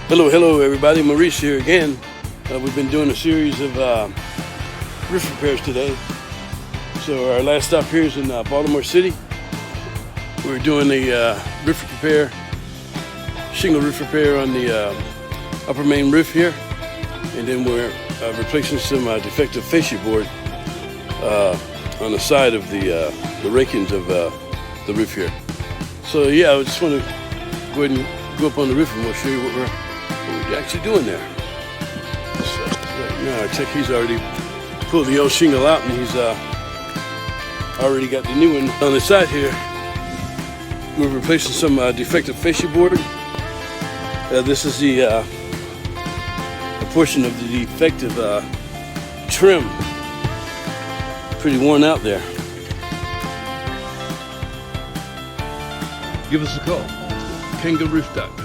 Hello everybody, Maurice here again. We've been doing a series of roof repairs today. So our last stop here is in Baltimore City. We're doing a roof repair, shingle roof repair on the upper main roof here. And then we're replacing some defective fascia board on the side of the rakings of the roof here. So yeah, I just want to go ahead and go up on the roof and we'll show you what we're actually doing there. So right now, I check he's already pulled the old shingle out and he's already got the new one on the side here. We're replacing some defective fascia board. This is the portion of the defective trim. Pretty worn out there. Give us a call. KangaRoof.com.